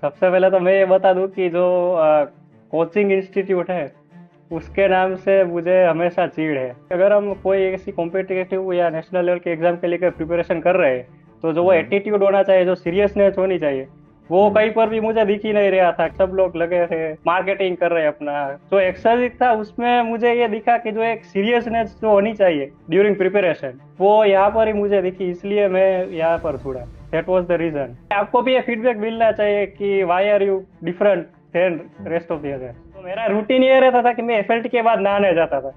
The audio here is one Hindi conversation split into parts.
सबसे पहले तो मैं ये बता दूं कि जो कोचिंग इंस्टीट्यूट है उसके नाम से मुझे हमेशा चिढ़ है। अगर हम कोई ऐसी कॉम्पिटिटिव या नेशनल लेवल के एग्जाम के लिए प्रिपरेशन कर रहे हैं तो जो वो हम्म। एटीट्यूड होना चाहिए, जो सीरियसनेस होनी चाहिए, वो हम्म। कहीं पर भी मुझे दिख ही नहीं रहा था। सब लोग लगे थे मार्केटिंग कर रहे हैं अपना। जो एक्सरसाइज था उसमें मुझे ये दिखा कि जो एक सीरियसनेस जो होनी चाहिए ड्यूरिंग प्रिपरेशन, वो यहाँ पर ही मुझे दिखी, इसलिए मैं यहाँ पर छुड़ा। That was the reason. आपको भी ये फीडबैक मिलना चाहिए कि why are you different than hmm. Rest of the other. तो मेरा रूटीन ये रहता था कि मैं एफएलटी के बाद नहाने जाता था।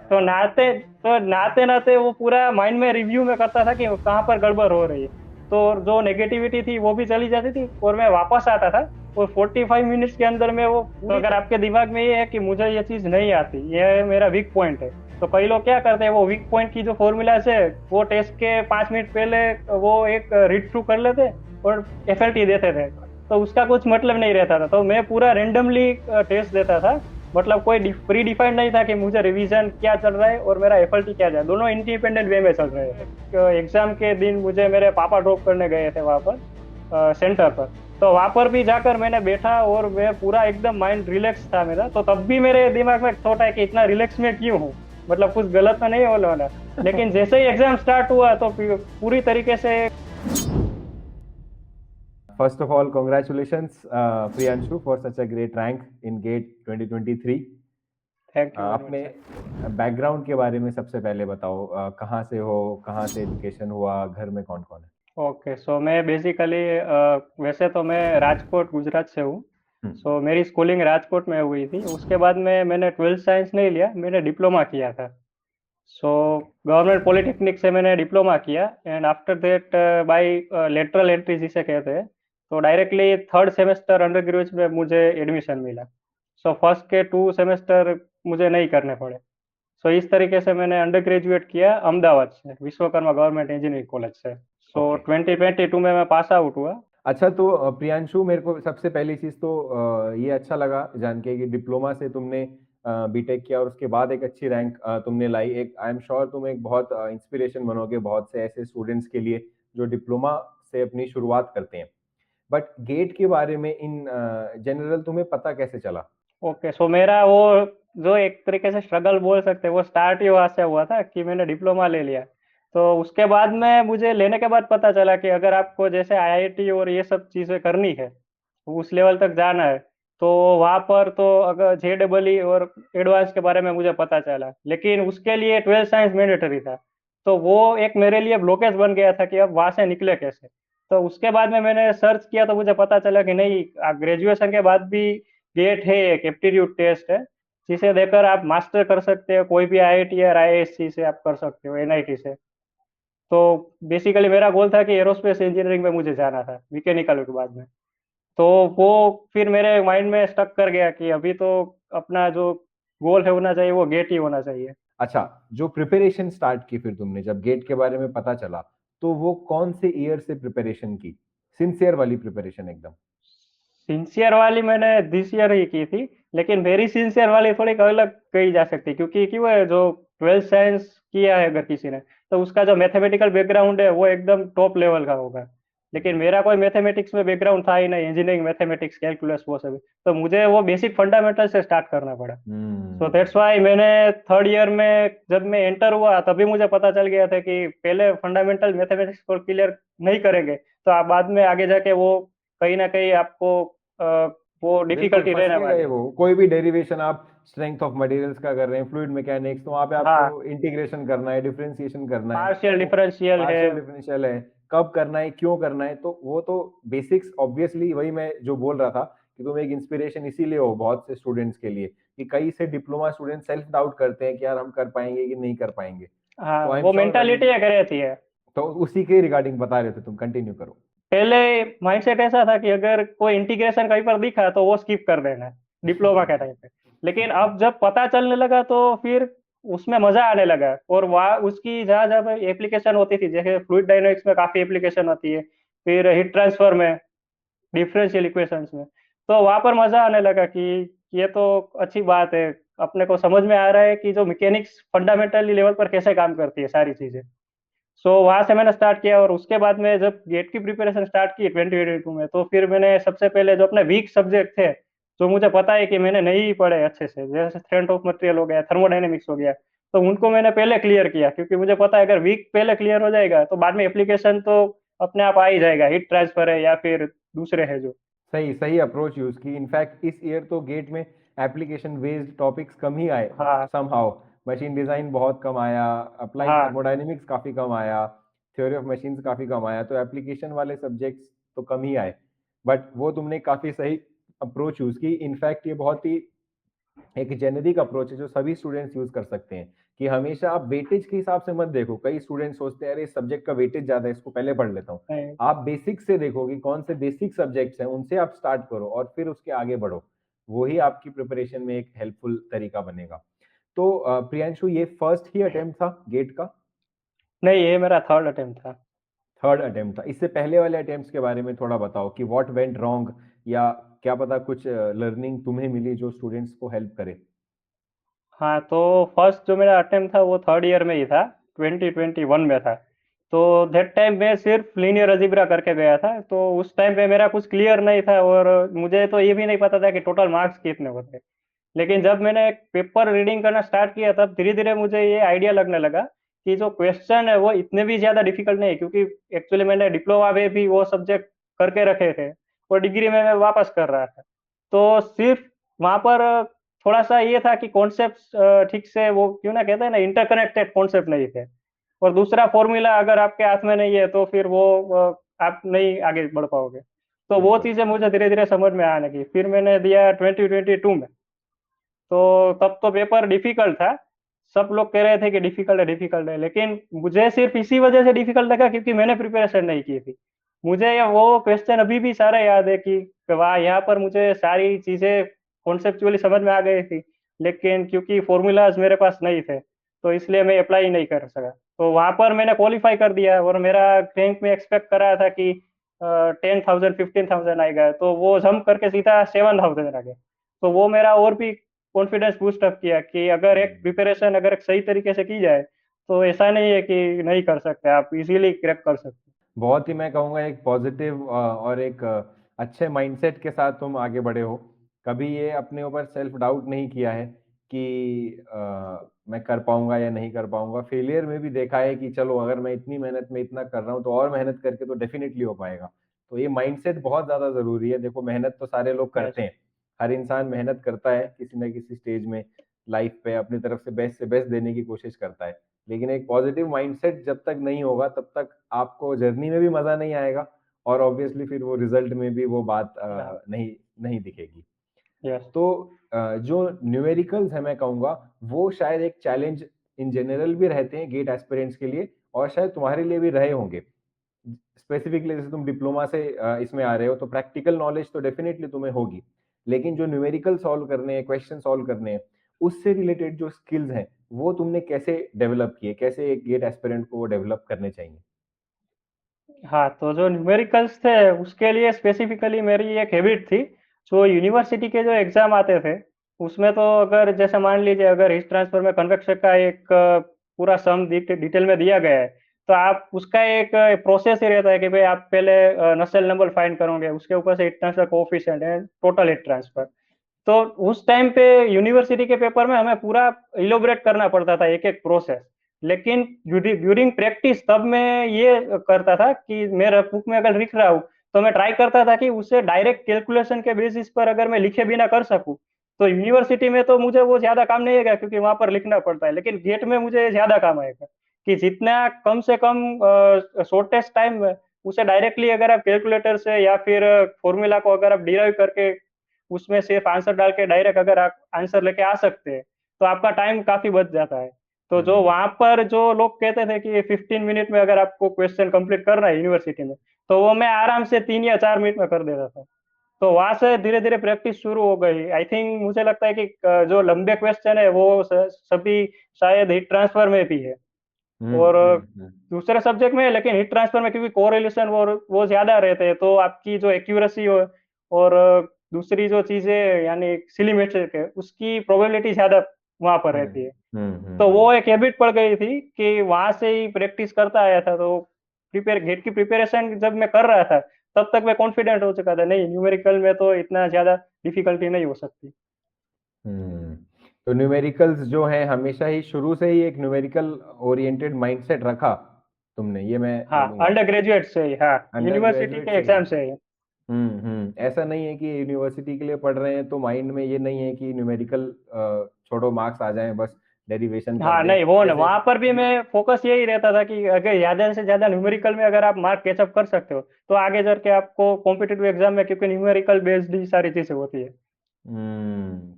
तो नहाते नहाते वो पूरा माइंड में रिव्यू में करता था कि कहाँ पर गड़बड़ हो रही है। तो जो नेगेटिविटी थी वो भी चली जाती थी और मैं वापस आता था। और 45 मिनट्स के अंदर में वो तो अगर आपके दिमाग में ये है कि मुझे ये चीज नहीं आती, ये मेरा वीक पॉइंट है, तो कई लोग क्या करते हैं, वो वीक पॉइंट की जो फॉर्मूला है वो टेस्ट के 5 मिनट पहले वो एक रीड थ्रू कर लेते और एफएलटी देते थे। तो उसका कुछ मतलब नहीं रहता था। तो मैं पूरा रेंडमली टेस्ट देता था। मतलब कोई प्री डिफाइंड नहीं था कि मुझे रिवीजन क्या चल रहा है और मेरा एफएलटी क्या जाए, दोनों इंडिपेंडेंट वे में चल रहे थे। एग्जाम के दिन मुझे मेरे पापा ड्रॉप करने गए थे वहां पर सेंटर पर। तो वहां पर भी जाकर मैंने बैठा और मैं पूरा एकदम माइंड रिलैक्स था मेरा। तो तब भी मेरे दिमाग में थॉट है कि इतना रिलैक्स में क्यों हूँ, मतलब कुछ गलत तो नहीं होना। लेकिन जैसे ही एग्जाम स्टार्ट हुआ तो पूरी तरीके से। First of all, congratulations, Priyanshu, for such a great rank in GATE 2023. Thank you very अपने मच सर। बैकग्राउंड के बारे में सबसे पहले बताओ, कहाँ से हो, कहाँ से एजुकेशन हुआ, घर में कौन कौन है? ओके, सो मैं बेसिकली वैसे तो मैं राजकोट गुजरात से हूँ। हम्म। सो मेरी स्कूलिंग राजकोट में हुई थी। उसके बाद में मैंने ट्वेल्थ साइंस नहीं लिया, मैंने डिप्लोमा किया था। So okay. गवर्नमेंट पॉलिटेक्निक से मैंने डिप्लोमा किया and after that bye lateral entry जिसे कहते हैं, तो directly third semester under graduate में मुझे एडमिशन मिला। सो फर्स्ट के 2 सेमेस्टर मुझे नहीं करने पड़े। सो इस तरीके से मैंने अंडर ग्रेजुएट किया अहमदाबाद से, विश्वकर्मा गवर्नमेंट इंजीनियरिंग कॉलेज से। So okay. 2022 में मैं पास आउट हुआ। अच्छा, तो प्रियांशु, मेरे को सबसे पहली चीज तो ये अच्छा लगा जान के कि डिप्लोमा से तुमने बीटेक किया और उसके बाद एक अच्छी रैंक तुमने लाई। एक आई एम श्योर तुम एक बहुत इंस्पिरेशन बनोगे बहुत से ऐसे स्टूडेंट्स के लिए जो डिप्लोमा से अपनी शुरुआत करते हैं। बट गेट के बारे में इन जनरल तुम्हें पता कैसे चला? ओके, सो मेरा वो जो एक तरीके से स्ट्रगल बोल सकते हैं, वो स्टार्ट ही वहां से हुआ था कि मैंने डिप्लोमा ले लिया। तो उसके बाद में मुझे लेने के बाद पता चला कि अगर आपको जैसे आईआईटी और ये सब चीज़ें करनी है, उस लेवल तक जाना है, तो वहाँ पर तो अगर जेडबलई और एडवांस के बारे में मुझे पता चला, लेकिन उसके लिए ट्वेल्थ साइंस मैंडेटरी था। तो वो एक मेरे लिए ब्लॉकेज बन गया था कि अब वहाँ से निकले कैसे। तो उसके बाद में मैंने सर्च किया तो मुझे पता चला कि नहीं, ग्रेजुएशन के बाद भी गेट है, एक एप्टीट्यूड टेस्ट है जिसे देकर आप मास्टर कर सकते हो, कोई भी आईआईटी या आईआईएससी से आप कर सकते हो, एनआईटी से। तो बेसिकली मेरा गोल था कि एरोस्पेस इंजीनियरिंग में मुझे जाना था मैकेनिकल के बाद में। तो वो फिर मेरे माइंड में स्टक कर गया कि अभी तो अपना जो गोल है होना चाहिए वो गेट ही होना चाहिए। अच्छा, जो प्रिपरेशन स्टार्ट की फिर तुमने जब गेट के बारे में पता चला, तो वो कौन से ईयर से प्रिपरेशन की? सिंसियर वाली प्रिपरेशन एकदम? सिंसियर वाली मैंने दिस ईयर ही की थी। लेकिन वेरी सिंसियर वाली थोड़ी अलग कही जा सकती है, क्योंकि क्यों है, जो ट्वेल्थ साइंस किया है अगर किसी ने, तो उसका जो मैथमेटिकल बैकग्राउंड है वो एकदम टॉप लेवल का होगा। लेकिन मेरा कोई मैथमेटिक्स में बैकग्राउंड था ही नहीं, इंजीनियरिंग मैथमेटिक्स कैलकुलस वो सब। तो मुझे वो बेसिक फंडामेंटल से स्टार्ट करना पड़ा। सो हम्म। दैट्स वाई मैंने थर्ड ईयर में जब मैं एंटर हुआ तभी मुझे पता चल गया था कि पहले फंडामेंटल मैथमेटिक्स को क्लियर नहीं करेंगे तो आप बाद में आगे जाके वो कहीं ना कहीं आपको अ, वो बिल्कुल डिफिकल्टी रहने फंसेगा वाली ये। है। वो कोई भी डेरिवेशन आप स्ट्रेंथ ऑफ मटेरियल्स का कर रहे हैं, फ्लूइड मैकेनिक्स, तो वहां पे आपको हाँ, इंटीग्रेशन करना है, डिफरेंशिएशन करना है, पार्शियल तो डिफरेंशियल है। पार्शियल डिफरेंशियल है, कब करना है, क्यों करना है, तो वो तो बेसिक्स ऑब्वियसली। वही मैं जो बोल रहा था कि तुम एक इंस्पिरेशन इसीलिए हो बहुत से स्टूडेंट्स के लिए कि कई से डिप्लोमा स्टूडेंट सेल्फ डाउट करते हैं कि यार हम कर पाएंगे कि नहीं कर पाएंगे। हाँ, तो आई एम वो श्योर मेंटालिटी अगर रहती है। तो उसी के रिगार्डिंग बता रहे थे तुम, कंटिन्यू करो। पहले माइंडसेट ऐसा था कि अगर कोई इंटीग्रेशन कहीं पर दिखा तो वो स्किप कर देना है, डिप्लोमा के टाइम पे। लेकिन अब जब पता चलने लगा तो फिर उसमें मजा आने लगा। और वहाँ उसकी जहाँ जहाँ एप्लीकेशन होती थी, जैसे फ्लूइड डायनेमिक्स में काफी एप्लीकेशन होती है, फिर हीट ट्रांसफर में, डिफरेंशियल इक्वेशंस में, तो वहां पर मजा आने लगा कि ये तो अच्छी बात है, अपने को समझ में आ रहा है कि जो मैकेनिक्स फंडामेंटली लेवल पर कैसे काम करती है सारी चीजें। सो वहां से मैंने स्टार्ट किया, और उसके बाद में जब गेट की प्रिपरेशन स्टार्ट की 2022 में, तो फिर मैंने सबसे पहले जो अपने वीक सब्जेक्ट थे, जो मुझे पता है कि मैंने नहीं पढ़े अच्छे से, जैसे स्ट्रेंथ ऑफ मटेरियल हो गया, थर्मोडायनेमिक्स हो गया, तो उनको मैंने पहले क्लियर किया, क्योंकि मुझे पता है अगर वीक पहले क्लियर हो जाएगा तो बाद में एप्लीकेशन तो अपने आप आ ही जाएगा, हीट ट्रांसफर है या फिर दूसरे है जो। सही सही अप्रोच यूज की। इनफैक्ट इस ईयर तो गेट में एप्लीकेशन बेस्ड टॉपिक्स कम ही आए हाँ। समहाउ। मशीन डिजाइन बहुत कम आया, अप्लाइड हाँ। थर्मोडायनेमिक्स काफी कम आया, थ्योरी ऑफ मशीन्स काफी कम आया, तो एप्लीकेशन वाले सब्जेक्ट्स तो कम ही आए। बट वो तुमने काफी सही अप्रोच यूज की। इनफैक्ट ये बहुत ही एक जेनेरिक अप्रोच है जो सभी स्टूडेंट्स यूज कर सकते हैं, कि हमेशा आप वेटेज के हिसाब से मत देखो। कई स्टूडेंट्स सोचते हैं अरे इस सब्जेक्ट का वेटेज ज्यादा है, इसको पहले पढ़ लेता हूँ। नहीं। आप बेसिक से देखो कि कौन से बेसिक सब्जेक्ट्स हैं, उनसे आप स्टार्ट करो और फिर उसके आगे बढ़ो। वो ही आपकी प्रिपरेशन में एक हेल्पफुल तरीका बनेगा। तो प्रियांशु, ये फर्स्ट ही अटेम्प्ट था गेट का? नहीं, ये मेरा थर्ड अटेम्प्ट था। थर्ड अटेम्प्ट था। इससे पहले वाले अटेम्प्ट्स के बारे में थोड़ा बताओ कि व्हाट वेंट रॉन्ग, या क्या पता कुछ लर्निंग तुम्हें मिली जो स्टूडेंट्स को हेल्प करे। हाँ, तो फर्स्ट जो मेरा अटेम्प्ट था वो थर्ड ईयर में ही था, 2021 में था। तो दैट टाइम मैं सिर्फ लीनियर अलजेब्रा करके गया था, तो उस टाइम पे मेरा कुछ क्लियर नहीं था, और मुझे तो ये भी नहीं पता था कि टोटल मार्क्स कितने होते हैं। लेकिन जब मैंने एक पेपर रीडिंग करना स्टार्ट किया, तब धीरे धीरे मुझे ये आइडिया लगने लगा कि जो क्वेश्चन है वो इतने भी ज़्यादा डिफिकल्ट नहीं है, क्योंकि एक्चुअली मैंने डिप्लोमा में भी वो सब्जेक्ट करके रखे थे, और डिग्री में मैं वापस कर रहा था। तो सिर्फ वहाँ पर थोड़ा सा ये था कि कॉन्सेप्ट ठीक से, वो क्यों ना कहते हैं ना, इंटरकनेक्टेड कॉन्सेप्ट नहीं थे। और दूसरा फॉर्मूला अगर आपके हाथ में नहीं है तो फिर वो आप नहीं आगे बढ़ पाओगे। तो वो बिल्कुल। चीज़ें मुझे धीरे धीरे समझ में आने लगी, फिर मैंने दिया 2022 में। तो तब तो पेपर डिफिकल्ट था, सब लोग कह रहे थे कि डिफिकल्ट है, लेकिन मुझे सिर्फ इसी वजह से डिफिकल्ट लगा क्योंकि मैंने प्रिपरेशन नहीं की थी। मुझे वो क्वेश्चन अभी भी सारे याद है कि वाह, यहाँ पर मुझे सारी चीज़ें कॉन्सेप्चुअली समझ में आ गई थी, लेकिन क्योंकि फॉर्मूलाज मेरे पास नहीं थे, तो इसलिए मैं अप्लाई नहीं कर सका। तो वहाँ पर मैंने क्वालिफाई कर दिया, और मेरा रैंक में एक्सपेक्ट कर रहा था कि 10,000 15,000 आएगा, तो वो जंप करके सीधा 7,000 आ गया। तो वो मेरा और भी कॉन्फिडेंस बूस्ट अप किया कि अगर एक हम्म। प्रिपरेशन अगर एक सही तरीके से की जाए, तो ऐसा नहीं है कि नहीं कर सकते, आप इजीली क्रैक कर सकते बहुत ही, मैं कहूँगा, एक पॉजिटिव और एक अच्छे माइंडसेट के साथ तुम आगे बढ़े हो। कभी ये अपने ऊपर सेल्फ डाउट नहीं किया है कि मैं कर पाऊंगा या नहीं कर पाऊंगा। फेलियर में भी देखा है कि चलो अगर मैं इतनी मेहनत में इतना कर रहा हूँ तो और मेहनत करके तो डेफिनेटली हो पाएगा। तो ये माइंडसेट बहुत ज्यादा जरूरी है। देखो, मेहनत तो सारे लोग हैं। करते हैं, हर इंसान मेहनत करता है किसी ना किसी स्टेज में लाइफ पे, अपनी तरफ से बेस्ट देने की कोशिश करता है। लेकिन एक पॉजिटिव माइंडसेट जब तक नहीं होगा तब तक आपको जर्नी में भी मजा नहीं आएगा, और ऑब्वियसली फिर वो रिजल्ट में भी वो बात नहीं नहीं दिखेगी। यस। तो जो न्यूमेरिकल्स है, मैं कहूँगा वो शायद एक चैलेंज इन जनरल भी रहते हैं गेट एस्पिरेंट्स के लिए, और शायद तुम्हारे लिए भी रहे होंगे। स्पेसिफिकली जैसे तुम डिप्लोमा से इसमें आ रहे हो तो प्रैक्टिकल नॉलेज तो डेफिनेटली तुम्हें होगी, लेकिन जो न्यूमेरिकल सॉल्व करने हैं, क्वेश्चन सॉल्व करने हैं, उससे रिलेटेड जो स्किल्स हैं वो तुमने कैसे डेवलप किए? कैसे एक गेट एस्पिरेंट को वो डेवलप करने चाहिए? हाँ, तो जो न्यूमेरिकल्स थे उसके लिए स्पेसिफिकली मेरी एक हैबिट थी। जो यूनिवर्सिटी के जो एग्जाम आते थे, उसमें तो अगर जैसे मान लीजिए अगर हीट ट्रांसफर में कन्वेक्शन का एक पूरा सम डिटेल में दिया गया है, तो आप उसका एक प्रोसेस ही रहता है कि भाई आप पहले नसेल नंबर फाइंड करोगे, उसके ऊपर से हीट ट्रांसफर कोफिशिएंट है, टोटल हीट ट्रांसफर। तो उस टाइम पे यूनिवर्सिटी के पेपर में हमें पूरा इलोबरेट करना पड़ता था एक एक प्रोसेस। लेकिन ड्यूरिंग प्रैक्टिस तब मैं ये करता था कि मेरा बुक में अगर लिख रहा हूँ, तो मैं ट्राई करता था कि उसे डायरेक्ट कैलकुलेशन के बेसिस पर अगर मैं लिखे बिना कर सकूँ। तो यूनिवर्सिटी में तो मुझे वो ज्यादा काम नहीं आएगा क्योंकि वहां पर लिखना पड़ता है, लेकिन गेट में मुझे ज्यादा काम आएगा कि जितना कम से कम शॉर्टेस्ट टाइम में उसे डायरेक्टली अगर आप कैलकुलेटर से या फिर फॉर्मूला को अगर आप डिराइव करके उसमें सिर्फ आंसर डाल के डायरेक्ट अगर आप आंसर लेके आ सकते हैं, तो आपका टाइम काफी बच जाता है। तो जो हम्म। वहां पर जो लोग कहते थे कि 15 मिनट में अगर आपको क्वेश्चन कंप्लीट करना है यूनिवर्सिटी में, तो वो मैं आराम से 3 या 4 मिनट में कर देता था। तो वहां से धीरे धीरे प्रैक्टिस शुरू हो गई। आई थिंक मुझे लगता है कि जो लंबे क्वेश्चन है वो सभी शायद हीट ट्रांसफर में भी है, और हम्म। दूसरे सब्जेक्ट में है, लेकिन हीट ट्रांसफर में क्योंकि कोरिलेशन वो ज्यादा रहते हैं, तो आपकी जो एक्यूरेसी हो और दूसरी जो चीजें यानी सिलीमेट्रिक है उसकी प्रोबेबिलिटी ज्यादा वहां पर हम्म रहती है। तो वो एक हैबिट पड़ गई थी कि वहां से ही प्रैक्टिस करता आया था, तो प्रिपेयर गेट की प्रिपरेशन जब मैं कर रहा था तब तक मैं कॉन्फिडेंट हो चुका था, नहीं न्यूमेरिकल में तो इतना ज्यादा डिफिकल्टी नहीं हो सकती। हम्म। तो न्यूमेरिकल्स जो है हमेशा ही शुरू से ही एक न्यूमेरिकल ओरिएंटेड माइंडसेट रखा तुमने, ये मैं हाँ, बोलूंगा। अंडर ग्रेजुएट से ही, हाँ, अंडर यूनिवर्सिटी ग्रेजुएट के से ही। एग्जाम से ही। ऐसा नहीं है कि यूनिवर्सिटी के लिए पढ़ रहे हैं तो माइंड में ये नहीं है कि न्यूमेरिकल छोड़ो मार्क्स आ जाएं बस डेरिवेशन कर हाँ दें नहीं, वो ना, जैसे। वहां पर भी मैं फोकस यही रहता था कि अगर ज्यादा से ज्यादा न्यूमेरिकल में अगर आप मार्क कैचअप कर सकते हो तो आगे चल के आपको कॉम्पिटिटिव एग्जाम में, क्योंकि न्यूमेरिकल बेस्ड ही सारी चीजें होती है।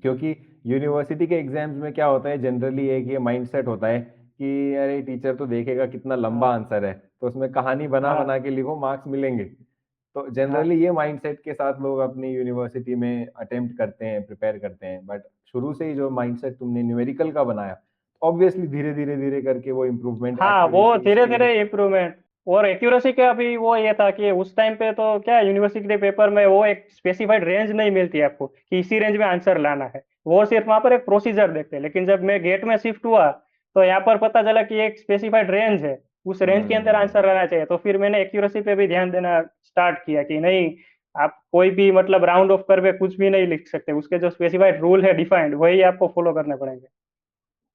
क्योंकि यूनिवर्सिटी के एग्जाम्स में क्या होता है जनरली, एक ये माइंडसेट होता है कि अरे टीचर तो देखेगा कितना लंबा हाँ आंसर है तो उसमें कहानी बना हाँ बना के लिखो मार्क्स मिलेंगे। तो हाँ जनरली ये माइंडसेट के साथ लोग अपनी यूनिवर्सिटी में अटेम्प्ट करते हैं, प्रिपेयर करते हैं, बट शुरू से ही जो माइंडसेट तुमने न्यूमेरिकल का बनाया, ऑब्वियसली धीरे धीरे धीरे करके वो इम्प्रूवमेंट हाँ, वो एक्यूरेसी धीरे स्पीड। धीरे इम्प्रूवमेंट। और एक्यूरेसी का भी वो ये था कि उस टाइम पे तो क्या, यूनिवर्सिटी के पेपर में वो एक स्पेसिफाइड रेंज नहीं मिलती आपको कि इसी रेंज में आंसर लाना है, वो सिर्फ वहां पर एक प्रोसीजर देखते हैं। लेकिन जब मैं गेट में शिफ्ट हुआ तो यहाँ पर पता चला कि एक स्पेसिफाइड रेंज है, उस रेंज के अंदर हम्म आंसर लाना चाहिए। तो फिर मैंने एक्यूरेसी पे भी ध्यान देना स्टार्ट किया कि नहीं, आप कोई भी मतलब राउंड ऑफ करके कुछ भी नहीं लिख सकते, उसके जो स्पेसिफाइड रूल है डिफाइंड, वही आपको फॉलो करने पड़ेंगे।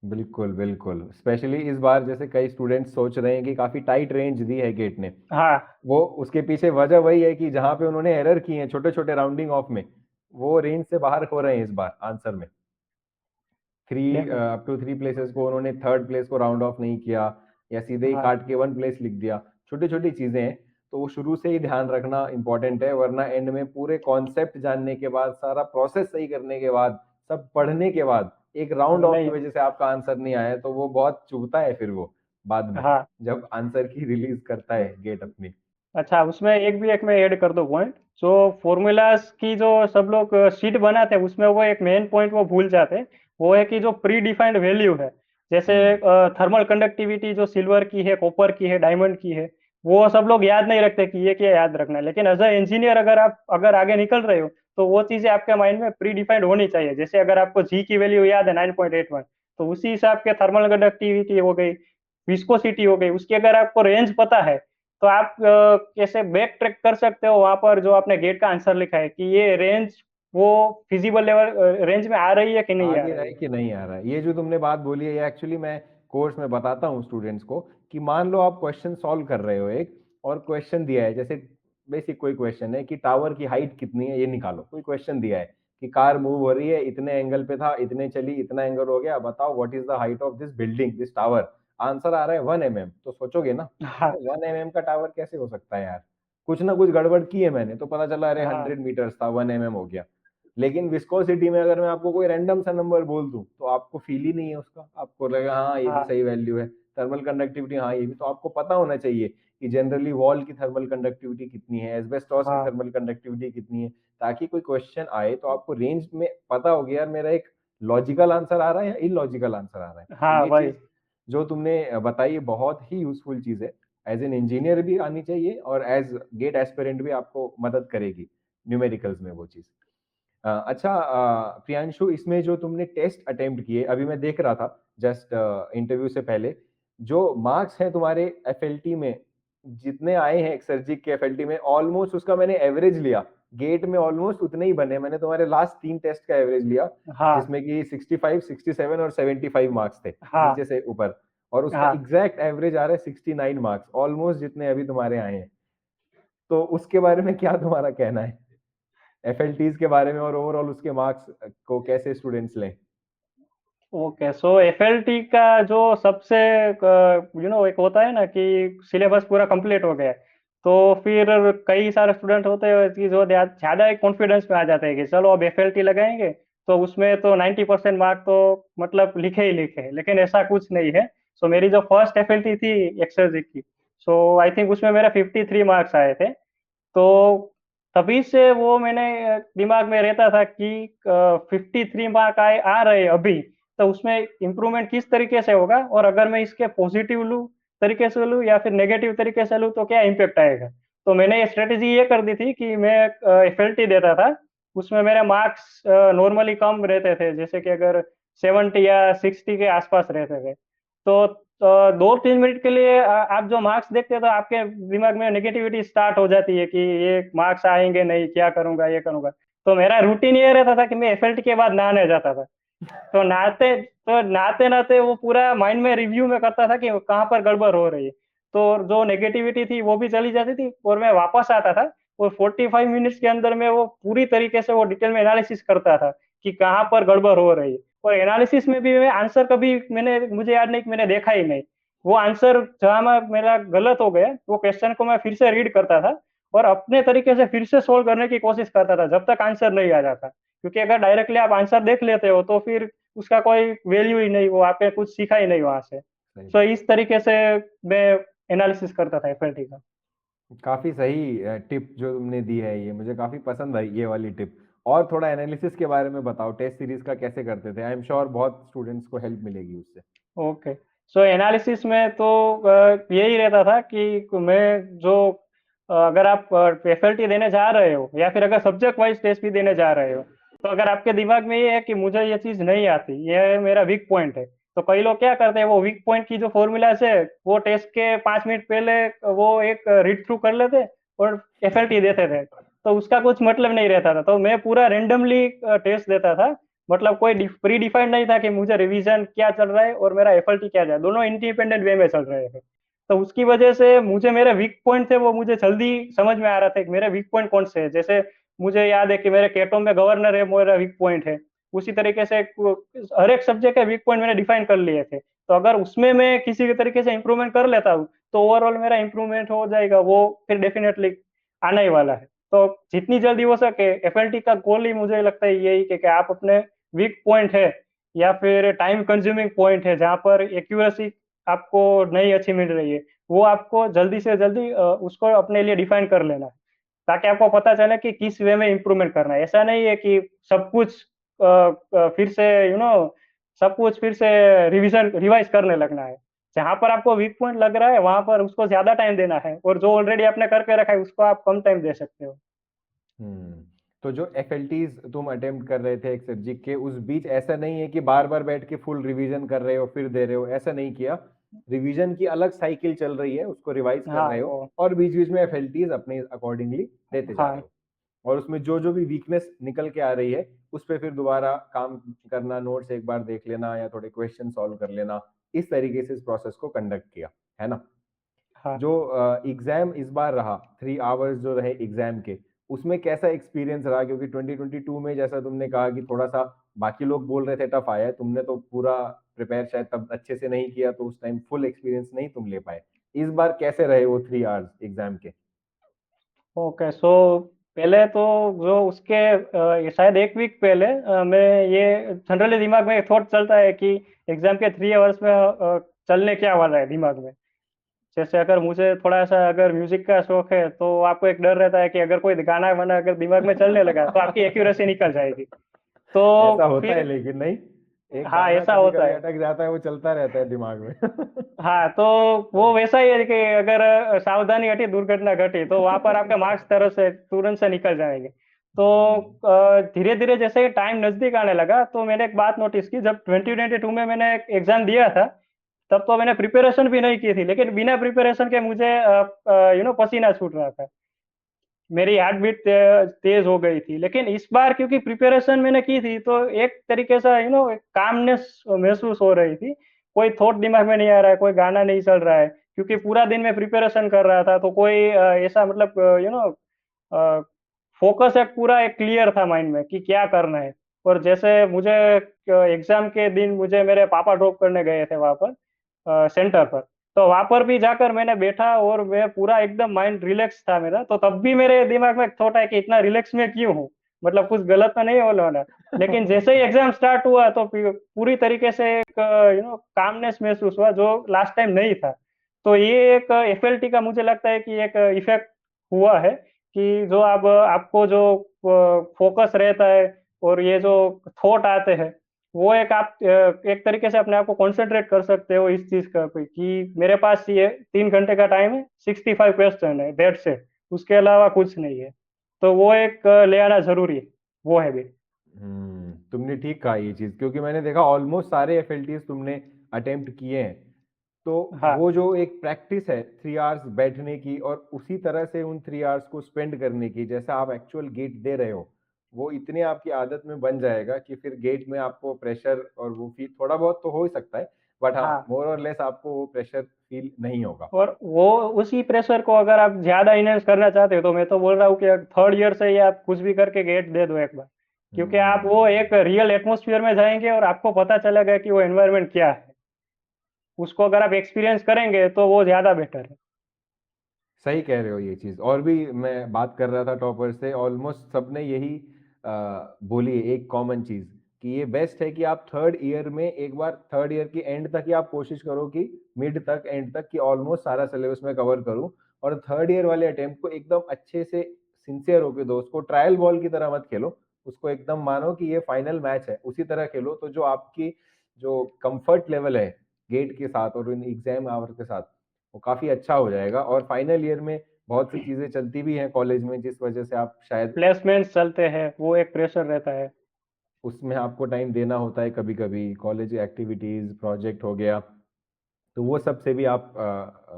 बिल्कुल बिल्कुल, स्पेशली इस बार जैसे कई स्टूडेंट्स सोच रहे हैं कि काफी टाइट रेंज दी है गेट ने, हाँ वो उसके पीछे वजह वही है कि जहां पे उन्होंने एरर की है छोटे छोटे राउंडिंग ऑफ में, वो रेंज से बाहर हो रहे हैं इस बार आंसर में। डेफिनेटली। अप टू 3 प्लेसेस को उन्होंने थर्ड प्लेस को राउंड ऑफ नहीं किया, या सीधे ही हाँ काट के 1 प्लेस लिख दिया। छोटी छोटी चीजें हैं, तो वो शुरू से ही ध्यान रखना इंपॉर्टेंट है, वरना एंड में पूरे कॉन्सेप्ट जानने के बाद, सारा प्रोसेस सही करने के बाद, सब पढ़ने के बाद एक राउंड ऑफ की नहीं। वजह से आपका आंसर नहीं आया तो वो बहुत चुभता है फिर वो बाद में, हाँ, जब आंसर की रिलीज करता है गेट अपनी। अच्छा, उसमें एक मैं ऐड कर दूं पॉइंट। जो फॉर्मूलाज की जो सब लोग शीट बनाते हैं उसमें वो एक मेन पॉइंट वो भूल जाते हैं, वो है कि जो प्री डिफाइंड वैल्यू है, जैसे हम्म थर्मल कंडक्टिविटी जो सिल्वर की है, कॉपर की है, डायमंड की है, वो सब लोग याद नहीं रखते कि ये क्या याद रखना है। लेकिन एज ए इंजीनियर अगर आप अगर आगे निकल रहे हो तो वो चीजें आपके माइंड में प्री डिफाइंड होनी चाहिए। जैसे अगर आपको जी की वैल्यू याद है 9.81, तो उसी हिसाब के थर्मल कंडक्टिविटी हो गई, विस्कोसिटी हो गई, उसकी अगर आपको रेंज पता है तो आप कैसे बैक ट्रैक कर सकते हो वहां पर जो आपने गेट का आंसर लिखा है कि ये रेंज वो फिजिबल लेवल रेंज में आ रही है कि नहीं आ आ भी रहा रही है है। कि नहीं आ रहा है, ये जो तुमने बात बोली है ये एक्चुअली मैं कोर्स में बताता हूँ स्टूडेंट्स को, कि मान लो आप क्वेश्चन सॉल्व कर रहे हो एक, और क्वेश्चन दिया है जैसे बेसिक कोई क्वेश्चन है कि टावर की हाइट कितनी है ये निकालो, कोई क्वेश्चन दिया है कि कार मूव हो रही है, इतने एंगल पे था, इतने चली, इतना एंगल हो गया, बताओ what is the height of this building, this tower. Answer आ रहा है 1 mm, तो सोचोगे ना हाँ 1 mm का टावर कैसे हो सकता है यार, कुछ ना कुछ गड़बड़ की है मैंने, तो पता चला अरे हाँ 100 मीटर्स था, 1 mm हो गया। लेकिन विस्कोसिटी में अगर मैं आपको कोई रैंडम सा नंबर बोल दूं तो आपको फील ही नहीं है उसका, आपको लगेगा हाँ ये भी हाँ सही वैल्यू है। थर्मल कंडक्टिविटी, हाँ ये भी, तो आपको पता होना चाहिए कि जनरली वॉल की थर्मल कंडक्टिविटी कितनी है, एस्बेस्टॉस की हाँ थर्मल कंडक्टिविटी कितनी है, ताकि कोई क्वेश्चन आए तो आपको रेंज में पता हो गया यार मेरा एक लॉजिकल आंसर आ रहा है या इलॉजिकल आंसर आ रहा है। तो हाँ ये भाई। चीज जो तुमने बताई बहुत ही यूजफुल चीज है, एज एन इंजीनियर भी आनी चाहिए और एज गेट एस्पिरेंट भी आपको मदद करेगी न्यूमेरिकल्स में वो चीज। अच्छा प्रियांशु, इसमें जो तुमने टेस्ट अटेम्प्ट किए, अभी मैं देख रहा था जस्ट इंटरव्यू से पहले, जो मार्क्स हैं तुम्हारे एफएलटी में, जितने आए हैं एक्सर्जिक के एफएलटी में, ऑलमोस्ट उसका मैंने एवरेज लिया, गेट में ऑलमोस्ट उतने ही बने, मैंने तुम्हारे लास्ट 3 टेस्ट का एवरेज लिया, हाँ जिसमें कि 65, 67 और 75 मार्क्स थे हाँ नीचे से ऊपर, और उसका हाँ। एग्जैक्ट एवरेज आ रहा है 69 मार्क्स, ऑलमोस्ट जितने अभी तुम्हारे आए हैं। तो उसके बारे में क्या तुम्हारा कहना है, एफएलटीज के बारे में, और ओवरऑल उसके मार्क्स को कैसे स्टूडेंट्स लें? ओके, सो एफएलटी का जो सबसे एक होता है ना कि सिलेबस पूरा कंप्लीट हो गया है, तो फिर कई सारे स्टूडेंट होते हैं कि जो ज्यादा कॉन्फिडेंस में आ जाते हैं कि चलो अब एफएलटी लगाएंगे तो उसमें तो 90% मार्क तो मतलब लिखे ही लिखे हैं। लेकिन ऐसा कुछ नहीं है। सो मेरी जो फर्स्ट एफएलटी थी एक्सेल की, सो आई थिंक उसमें मेरा 53 मार्क्स आए थे। तो तभी से वो मैंने दिमाग में रहता था कि 53 मार्क आए आ रहे हैं अभी, तो उसमें इम्प्रूवमेंट किस तरीके से होगा, और अगर मैं इसके पॉजिटिव लूँ तरीके से लूँ या फिर नेगेटिव तरीके से लूँ तो क्या इम्पेक्ट आएगा। तो मैंने ये स्ट्रेटेजी ये कर दी थी कि मैं एफएलटी देता था, उसमें मेरे मार्क्स नॉर्मली कम रहते थे, जैसे कि अगर 70 या 60 के आसपास रहते थे। तो 2-3 मिनट के लिए आप जो मार्क्स देखते हो तो आपके दिमाग में नेगेटिविटी स्टार्ट हो जाती है कि ये मार्क्स आएंगे नहीं, क्या करूंगा, ये करूंगा। तो मेरा रूटीन ये रहता था कि मैं एफएलटी के बाद नहाने जाता था। तो नहाते नहाते वो पूरा माइंड में रिव्यू में करता था कि कहाँ पर गड़बड़ हो रही है। तो जो नेगेटिविटी थी वो भी चली जाती थी और मैं वापस आता था। और 45 मिनट्स के अंदर में वो पूरी तरीके से वो डिटेल में एनालिसिस करता था कि कहाँ पर गड़बड़ हो रही है। और एनालिसिस में भी मैं आंसर कभी मैंने मुझे याद नहीं कि मैंने देखा ही नहीं। वो आंसर जहाँ में मेरा गलत हो गया वो क्वेश्चन को मैं फिर से रीड करता था और अपने तरीके से फिर से सोल्व करने की कोशिश करता था जब तक आंसर नहीं आ जाता। क्योंकि अगर डायरेक्टली आप आंसर देख लेते हो तो फिर उसका कोई वैल्यू ही नहीं, वो आपने कुछ सीखा ही नहीं वहां से। सही सो बात। इस तरीके से मैं एनालिसिस करता था एफएलटी का। काफी सही टिप जो तुमने दी है, ये मुझे काफी पसंद आई ये वाली टिप। और थोड़ा एनालिसिस के बारे में बताओ, टेस्ट सीरीज का कैसे करते थे? आई एम श्योर बहुत स्टूडेंट्स को हेल्प मिलेगी उससे। ओके। सो एनालिसिस में तो यही रहता था कि मैं जो अगर आप एफएलटी देने जा रहे हो या फिर अगर सब्जेक्ट वाइज टेस्ट भी देने जा रहे हो, तो अगर आपके दिमाग में ये है कि मुझे ये चीज नहीं आती, ये मेरा वीक पॉइंट है, तो कई लोग क्या करते हैं, वो वीक पॉइंट की जो फॉर्मूलाज है वो टेस्ट के 5 मिनट पहले वो एक रीड थ्रू कर लेते और एफएलटी देते थे। तो उसका कुछ मतलब नहीं रहता था। तो मैं पूरा रेंडमली टेस्ट देता था। मतलब कोई प्री डिफाइंड नहीं था कि मुझे रिवीजन क्या चल रहा है और मेरा एफएलटी क्या जाए, दोनों इंडिपेंडेंट वे में चल रहे थे। तो उसकी वजह से मुझे मेरे वीक पॉइंट थे वो मुझे जल्दी समझ में आ रहा था कि मेरे वीक पॉइंट कौन से है। जैसे मुझे याद है कि मेरे केटो में गवर्नर है, मेरा वीक पॉइंट है। उसी तरीके से हर एक सब्जेक्ट के वीक पॉइंट मैंने डिफाइन कर लिए थे। तो अगर उसमें मैं किसी भी तरीके से इंप्रूवमेंट कर लेता हूँ तो ओवरऑल मेरा इंप्रूवमेंट हो जाएगा, वो फिर डेफिनेटली आने ही वाला है। तो जितनी जल्दी हो सके एफएलटी का गोल ही मुझे लगता है यही कि आप अपने वीक पॉइंट है या फिर टाइम कंज्यूमिंग पॉइंट है जहाँ पर एक्यूरेसी आपको नहीं अच्छी मिल रही है, वो आपको जल्दी से जल्दी उसको अपने लिए डिफाइन कर लेना है, ताकि आपको पता चले कि किस वे में इम्प्रूवमेंट करना है। ऐसा नहीं है कि सब कुछ फिर से सब कुछ फिर से रिवीजन रिवाइज करने लगना है। जहाँ पर आपको वीक पॉइंट लग रहा है वहां पर उसको ज्यादा टाइम देना है और जो ऑलरेडी आपने करके रखा है उसको आप कम टाइम दे सकते हो। हम्म। तो जो एफएलटीज तुम अटेम्प्ट कर रहे थे एक सब्जेक्ट के, उस बीच ऐसा नहीं है कि बार बार बैठ के फुल रिवीजन कर रहे हो फिर दे रहे हो, ऐसा नहीं किया? रिवीजन की अलग साइकिल चल रही है, उसको रिवाइज कर हाँ रहे हो, वो। और बीच बीच में एफएलटीज अपने अकॉर्डिंगली देते जा रहे हाँ। हो। और उसमें जो जो भी वीकनेस निकल के आ रही है उस पर फिर दोबारा काम करना, नोट्स एक बार देख लेना या थोड़े क्वेश्चन सॉल्व कर लेना, इस तरीके से इस प्रोसेस को कंडक्ट किया, है ना? हाँ। जो एग्जाम इस बार रहा, 3 आवर्स जो रहे एग्जाम के, उसमें कैसा एक्सपीरियंस रहा? क्योंकि 2022 में जैसा तुमने कहा कि थोड़ा सा बाकी लोग बोल रहे थे टफ आया है, तुमने तो पूरा प्रिपेयर शायद तब अच्छे से नहीं किया, तो उस टाइम फुल एक्सपीरियंस नहीं तुम ले पाए। इस बार कैसे रहे वो 3 आवर्स एग्जाम के? ओके। सो पहले तो जो उसके ये शायद एक वीक पहले मैं ये जनरली दिमाग में एक थॉट चलता है कि एग्जाम के 3 आवर्स में चलने क्या वाला है दिमाग में। जैसे अगर मुझे थोड़ा सा अगर म्यूजिक का शौक है तो आपको एक डर रहता है कि अगर कोई गाना वाना अगर दिमाग में चलने लगा तो आपकी एक्यूरेसी निकल जाएगी। तो ऐसा होता है फिर लेकिन नहीं, एक हाँ गाना ऐसा कभी होता कभी है। अटक जाता है, वो चलता रहता है दिमाग में। हाँ तो वो वैसा ही है कि अगर सावधानी हटी दुर्घटना घटी, तो वहां पर आपके मार्क्स तरह से तुरंत से निकल जाएंगे। तो धीरे धीरे जैसे टाइम नजदीक आने लगा तो मैंने एक बात नोटिस की, जब 2022 में मैंने एग्जाम दिया था तब तो मैंने प्रिपरेशन भी नहीं की थी, लेकिन बिना प्रिपरेशन के मुझे पसीना छूट रहा था, मेरी हार्ट बीट तेज हो गई थी। लेकिन इस बार क्योंकि प्रिपरेशन मैंने की थी तो एक तरीके से कामनेस महसूस हो रही थी। कोई थॉट दिमाग में नहीं आ रहा है, कोई गाना नहीं चल रहा है, क्योंकि पूरा दिन मैं प्रिपरेशन कर रहा था। तो कोई ऐसा मतलब फोकस एक पूरा एक क्लियर था माइंड में कि क्या करना है। और जैसे मुझे एग्जाम के दिन मुझे मेरे पापा ड्रॉप करने गए थे वहां पर सेंटर पर। तो वहां पर भी जाकर मैंने बैठा और मैं पूरा एकदम माइंड रिलैक्स था मेरा। तो तब भी मेरे दिमाग में एक थॉट है कि इतना रिलैक्स में क्यों हूँ, मतलब कुछ गलत तो नहीं हो रहा। लेकिन जैसे ही एग्जाम स्टार्ट हुआ तो पूरी तरीके से एक कामनेस महसूस हुआ जो लास्ट टाइम नहीं था। तो ये एक एफएलटी का मुझे लगता है कि एक इफेक्ट हुआ है कि जो अब आपको जो फोकस रहता है और ये जो थॉट आते हैं, वो एक आप एक तरीके से अपने आप को कंसंट्रेट कर सकते हो इस चीज का पे कि मेरे पास ये 3 घंटे का टाइम है, 65 क्वेश्चन है, दैट्स इट, उसके अलावा कुछ नहीं है। तो वो एक ले आना जरूरी है, वो है भी। तुमने ठीक कहा ये चीज, क्योंकि मैंने देखा ऑलमोस्ट सारे एफएलटीज तुमने अटेम्प्ट किए हैं। तो हाँ वो जो एक प्रैक्टिस है 3 आवर्स बैठने की और उसी तरह से उन 3 आवर्स को स्पेंड करने की, जैसा आप एक्चुअल गेट दे रहे हो, वो इतने आपकी आदत में बन जाएगा कि फिर गेट में आपको प्रेशर और वो फील थोड़ा बहुत तो हो ही सकता है, बट हाँ हाँ। मोर और लेस आपको वो प्रेशर फील नहीं होगा। और वो उसी प्रेशर को अगर आप ज्यादा इनहेंस करना चाहते हो तो मैं तो बोल रहा हूँ कि थर्ड ईयर से ही आप कुछ भी करके गेट दे दो एक बार, क्योंकि आप वो एक हम्म। रियल एटमोसफियर में जाएंगे और आपको पता चलेगा कि वो एनवायरनमेंट क्या है। उसको अगर आप एक्सपीरियंस करेंगे तो वो ज्यादा बेटर है। सही कह रहे हो ये चीज। और भी मैं बात कर रहा था टॉपर से, ऑलमोस्ट सबने यही बोली है एक कॉमन चीज, कि ये बेस्ट है कि आप थर्ड ईयर में एक बार, थर्ड ईयर की एंड तक ही आप कोशिश करो कि मिड तक एंड तक कि ऑलमोस्ट सारा सिलेबस में कवर करूं, और थर्ड ईयर वाले अटेम्प्ट को एकदम अच्छे से सिंसियर होकर दो। उसको ट्रायल बॉल की तरह मत खेलो, उसको एकदम मानो कि ये फाइनल मैच है, उसी तरह खेलो। तो जो आपकी जो कंफर्ट लेवल है गेट के साथ और इन एग्जाम आवर के साथ, वो काफी अच्छा हो जाएगा। और फाइनल ईयर में बहुत सी चीजें चलती भी हैं कॉलेज में, जिस वजह से आप शायद प्लेसमेंट्स चलते हैं, वो एक प्रेशर रहता है। उसमें आपको टाइम देना होता है, कभी कभी कॉलेज एक्टिविटीज प्रोजेक्ट हो गया, तो वो सब से भी आप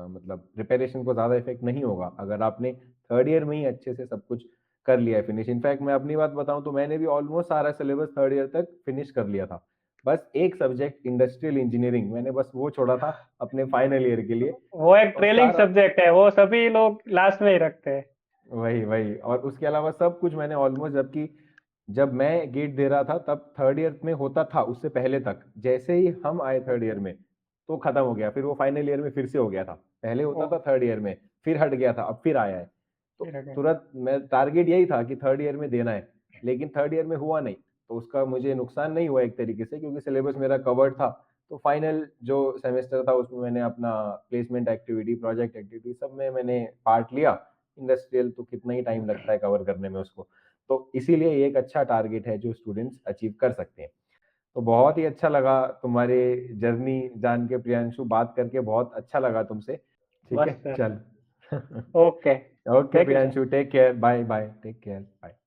मतलब प्रिपरेशन को ज़्यादा इफेक्ट नहीं होगा अगर आपने थर्ड ईयर में ही अच्छे से सब कुछ कर लिया है फिनिश। इनफैक्ट मैं अपनी बात बताऊं तो मैंने भी ऑलमोस्ट सारा सिलेबस थर्ड ईयर तक फिनिश कर लिया था। बस एक सब्जेक्ट इंडस्ट्रियल इंजीनियरिंग मैंने बस वो छोड़ा था अपने फाइनल ईयर के लिए। वो एक और ट्रेलिंग सारा, सब्जेक्ट है, वो सभी लोग लास्ट में ही रखते हैं। वही वही, और उसके अलावा सब कुछ मैंने ऑलमोस्ट, जबकि जब मैं गेट दे रहा था तब थर्ड ईयर में होता था, उससे पहले तक जैसे ही हम आए थर्ड ईयर ओके। में तो खत्म हो गया, फिर वो फाइनल ईयर में फिर से हो गया था। पहले ओ, होता था थर्ड ईयर में, फिर हट गया था, अब फिर आया है। तो फिर अगेन। तुरंत मैं टारगेट यही था कि थर्ड ईयर में देना है, लेकिन थर्ड ईयर में हुआ नहीं। तो उसका मुझे नुकसान नहीं हुआ एक तरीके से, क्योंकि सिलेबस मेरा कवर्ड था। तो फाइनल जो सेमेस्टर था उसमें मैंने अपना प्लेसमेंट एक्टिविटी प्रोजेक्ट एक्टिविटी सब में मैंने पार्ट लिया। इंडस्ट्रियल तो कितना ही टाइम लगता है कवर करने में उसको। तो इसीलिए ये एक अच्छा टारगेट है जो स्टूडेंट्स अचीव कर सकते हैं। तो बहुत ही अच्छा लगा तुम्हारे जर्नी जान के प्रियांशु, बात करके बहुत अच्छा लगा तुमसे। ठीक बस है सर। चल। Okay. Okay thank you sir. Priyanshu, take care, bye bye, take care, bye.